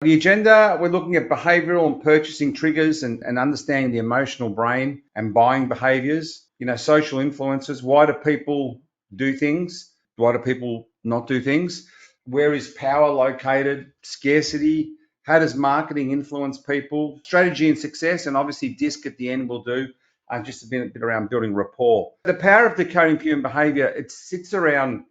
The agenda, we're looking at behavioral and purchasing triggers and understanding the emotional brain and buying behaviors. Social influences. Why do people do things? Why do people not do things? Where is power located? Scarcity. How does marketing influence people? Strategy and success, and obviously DISC at the end will do just a bit around building rapport. The power of decoding human behavior, it sits around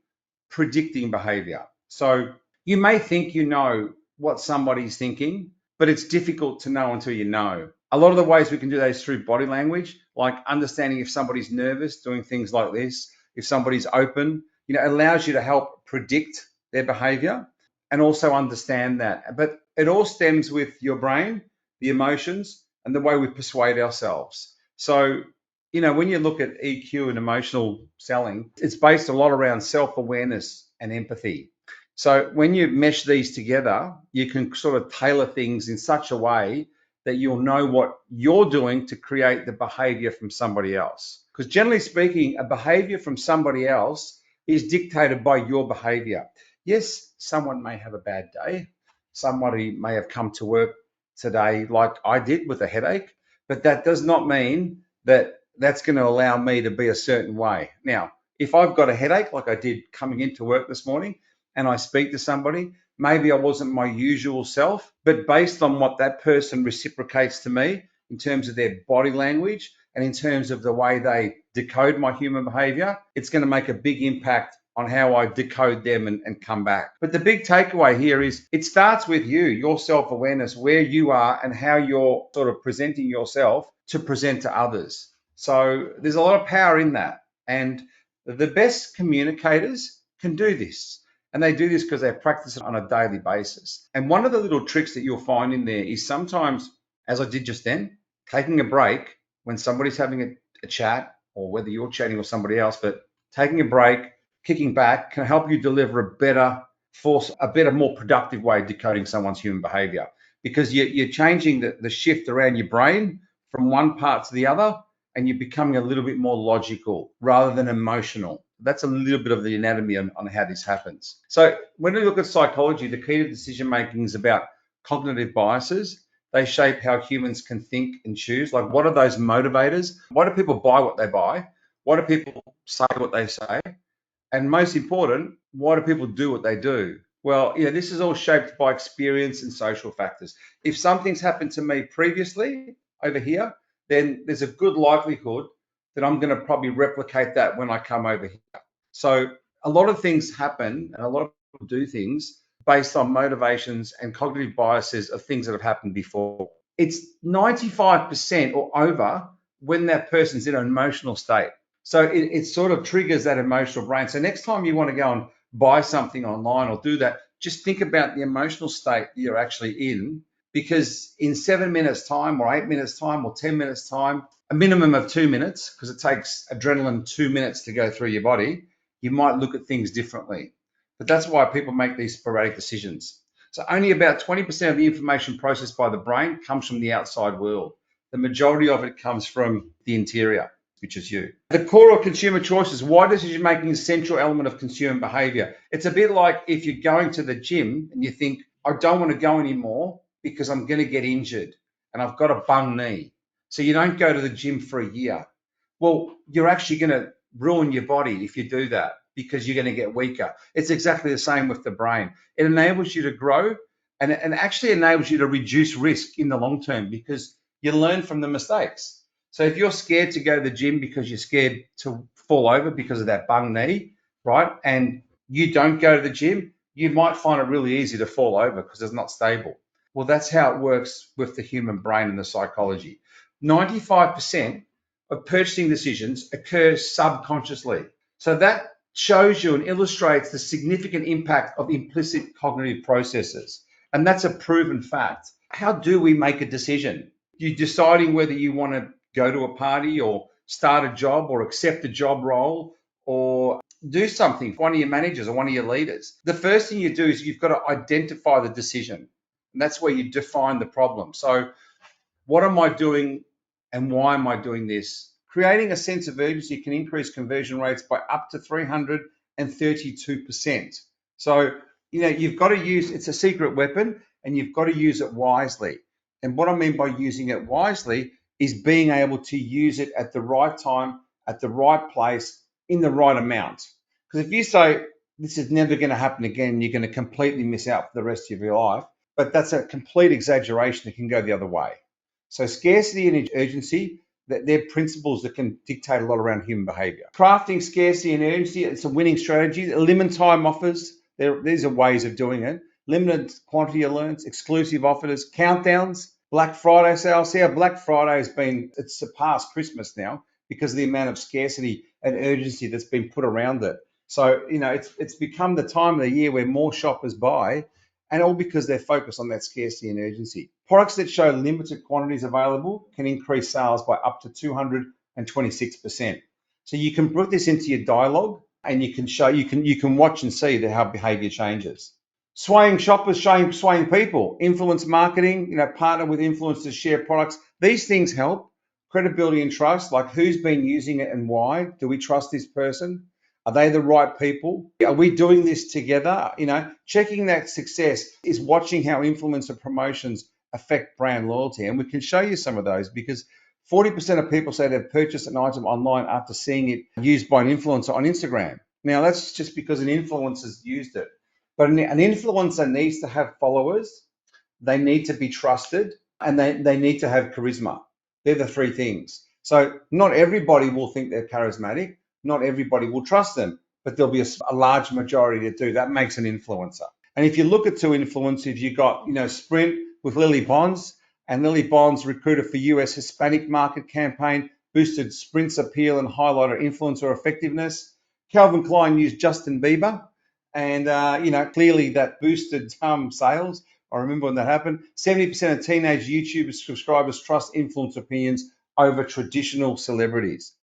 predicting behavior. So you may think you know what somebody's thinking, but it's difficult to know until you know. A lot of the ways we can do that is through body language, like understanding if somebody's nervous, doing things like this, if somebody's open, it allows you to help predict their behavior and also understand that. But it all stems with your brain, the emotions, and the way we persuade ourselves. So, when you look at EQ and emotional selling, it's based a lot around self-awareness and empathy. So when you mesh these together, you can sort of tailor things in such a way that you'll know what you're doing to create the behavior from somebody else. Because generally speaking, a behavior from somebody else is dictated by your behavior. Yes, someone may have a bad day. Somebody may have come to work today like I did with a headache, but that does not mean that that's going to allow me to be a certain way. Now, if I've got a headache like I did coming into work this morning, and I speak to somebody, maybe I wasn't my usual self, but based on what that person reciprocates to me in terms of their body language and in terms of the way they decode my human behavior, it's going to make a big impact on how I decode them and come back. But the big takeaway here is it starts with you, your self-awareness, where you are and how you're sort of presenting yourself to present to others. So there's a lot of power in that. And the best communicators can do this. And they do this because they practice it on a daily basis. And one of the little tricks that you'll find in there is sometimes, as I did just then, taking a break when somebody's having a chat, or whether you're chatting with somebody else, but taking a break, kicking back can help you deliver a better, more productive way of decoding someone's human behavior. Because you're changing the shift around your brain from one part to the other, and you're becoming a little bit more logical rather than emotional. That's a little bit of the anatomy on how this happens. So when we look at psychology, the key to decision making is about cognitive biases. They shape how humans can think and choose. Like, what are those motivators? Why do people buy what they buy? Why do people say what they say? And most important, why do people do what they do? Well, this is all shaped by experience and social factors. If something's happened to me previously over here, then there's a good likelihood that I'm going to probably replicate that when I come over here. So a lot of things happen and a lot of people do things based on motivations and cognitive biases of things that have happened before. It's 95% or over when that person's in an emotional state. So it sort of triggers that emotional brain. So next time you want to go and buy something online or do that, just think about the emotional state you're actually in, because in 7 minutes time or 8 minutes time or 10 minutes time, a minimum of 2 minutes, because it takes adrenaline 2 minutes to go through your body, you might look at things differently. But that's why people make these sporadic decisions. So only about 20% of the information processed by the brain comes from the outside world. The majority of it comes from the interior, which is you. The core of consumer choices, why decision making is a central element of consumer behavior. It's a bit like if you're going to the gym and you think, I don't want to go anymore because I'm going to get injured and I've got a bung knee. So you don't go to the gym for a year. Well, you're actually going to ruin your body if you do that, because you're going to get weaker. It's exactly the same with the brain. It enables you to grow and actually enables you to reduce risk in the long term, because you learn from the mistakes. So if you're scared to go to the gym because you're scared to fall over because of that bung knee, right, and you don't go to the gym, you might find it really easy to fall over because it's not stable. Well, that's how it works with the human brain and the psychology. 95% of purchasing decisions occur subconsciously. So that shows you and illustrates the significant impact of implicit cognitive processes. And that's a proven fact. How do we make a decision? You're deciding whether you want to go to a party or start a job or accept a job role or do something for one of your managers or one of your leaders. The first thing you do is you've got to identify the decision. And that's where you define the problem. So what am I doing and why am I doing this? Creating a sense of urgency can increase conversion rates by up to 332%. So, you've got to use, it's a secret weapon, and you've got to use it wisely. And what I mean by using it wisely is being able to use it at the right time, at the right place, in the right amount. Because if you say, this is never going to happen again, you're going to completely miss out for the rest of your life. But that's a complete exaggeration. It can go the other way. So scarcity and urgency, they're principles that can dictate a lot around human behavior. Crafting scarcity and urgency, it's a winning strategy. Limit time offers, these are ways of doing it. Limited quantity alerts, exclusive offers, countdowns, Black Friday sales. See how Black Friday it's surpassed Christmas now because of the amount of scarcity and urgency that's been put around it. So, it's become the time of the year where more shoppers buy, and all because they're focused on that scarcity and urgency. Products that show limited quantities available can increase sales by up to 226%. So you can put this into your dialogue, and you can watch and see how behavior changes. Swaying shoppers, swaying people, influence marketing, partner with influencers to share products. These things help. Credibility and trust, like who's been using it and why. Do we trust this person? Are they the right people? Are we doing this together? Checking that success is watching how influencer promotions affect brand loyalty. And we can show you some of those because 40% of people say they've purchased an item online after seeing it used by an influencer on Instagram. Now, that's just because an influencer's used it. But an influencer needs to have followers, they need to be trusted, and they need to have charisma. They're the three things. So not everybody will think they're charismatic. Not everybody will trust them, but there'll be a large majority that do. That makes an influencer. And if you look at two influencers, you've got, Sprint with Lily Bonds, and Lily Bonds recruited for US Hispanic market campaign, boosted Sprint's appeal and highlighted influencer effectiveness. Calvin Klein used Justin Bieber, and clearly that boosted sales. I remember when that happened. 70% of teenage YouTube subscribers trust influencer opinions over traditional celebrities.